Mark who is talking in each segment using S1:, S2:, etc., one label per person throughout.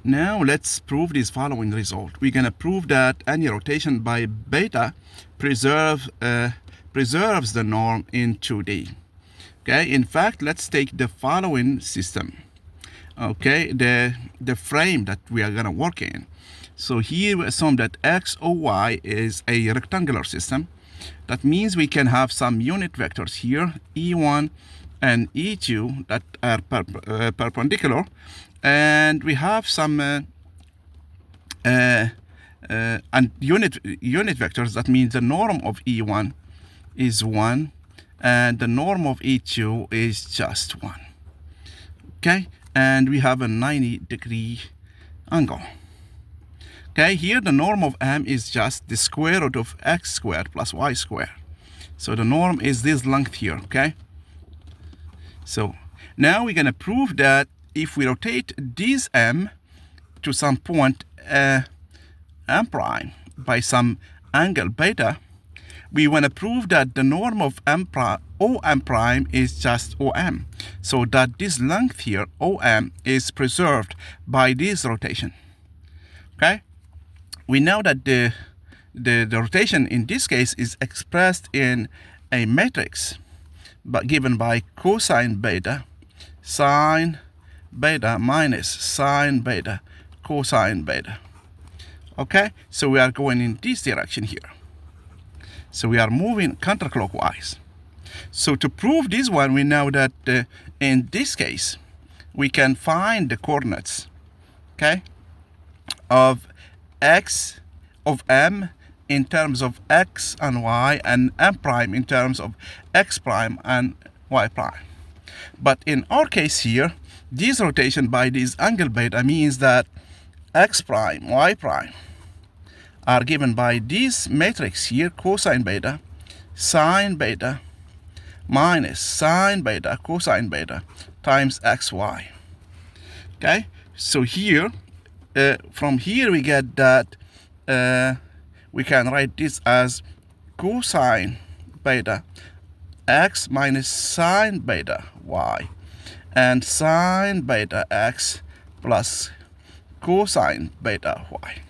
S1: Now let's prove this following result. We're going to prove that any rotation by beta preserves the norm in 2D. Okay, in fact, let's take the following system. Okay, the frame that we are going to work in. So here we assume that x or y is a rectangular system. That means we can have some unit vectors here, e1 and e2, that are perpendicular, and we have some and unit vectors. That means the norm of e1 is 1 and the norm of e2 is just 1. Okay, and we have a 90-degree angle. Okay, here the norm of m is just the square root of x squared plus y squared. So the norm is this length here, okay? So now we're going to prove that if we rotate this m to some point m prime by some angle beta, we want to prove that the norm of OM prime is just OM. So that this length here, OM, is preserved by this rotation. Okay? We know that the rotation in this case is expressed in a matrix but given by cosine beta, sine beta minus sine beta, cosine beta. Okay? So we are going in this direction here. So we are moving counterclockwise. So to prove this one, we know that in this case, we can find the coordinates, okay, of x of m in terms of x and y, and m prime in terms of x prime and y prime. But in our case here, this rotation by this angle beta means that x prime, y prime are given by this matrix here, cosine beta, sine beta, minus sine beta, cosine beta, times xy. Okay, so here, from here we get that we can write this as cosine beta x minus sine beta y, and sine beta x plus cosine beta y.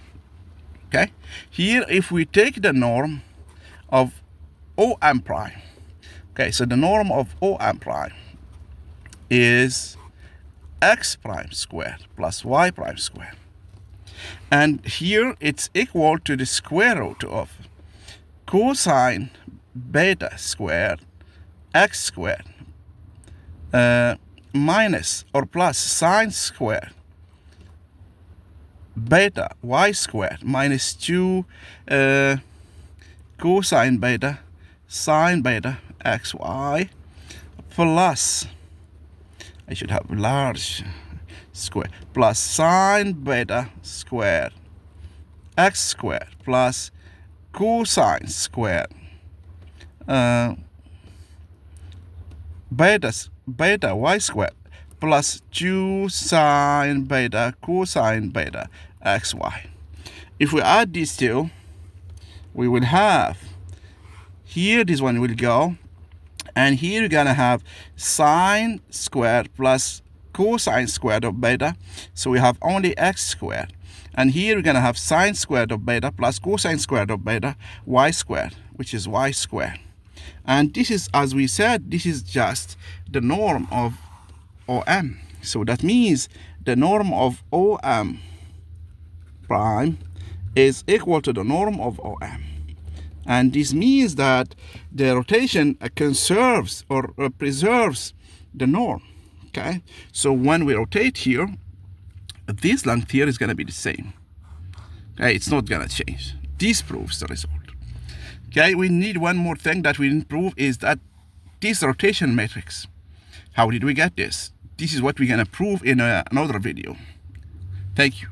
S1: Okay, here if we take the norm of OM prime, okay, so the norm of OM prime is x prime squared plus y prime squared. And here it's equal to the square root of cosine beta squared x squared minus or plus sine squared beta y squared minus 2 cosine beta sine beta xy plus, I should have large square, plus sine beta squared x squared plus cosine squared beta y squared plus 2 sine beta cosine beta xy. If we add these two, we will have here, this one will go, and here we're gonna have sine squared plus cosine squared of beta, so we have only x squared. And here we're gonna have sine squared of beta plus cosine squared of beta y squared, which is y squared. And this is, as we said, this is just the norm of OM. So that means the norm of OM prime is equal to the norm of OM. And this means that the rotation conserves or preserves the norm. Okay, so when we rotate here, this length here is going to be the same. Okay, it's not going to change. This proves the result. Okay, we need one more thing that we didn't prove, is that this rotation matrix. How did we get this? This is what we're going to prove in another video. Thank you.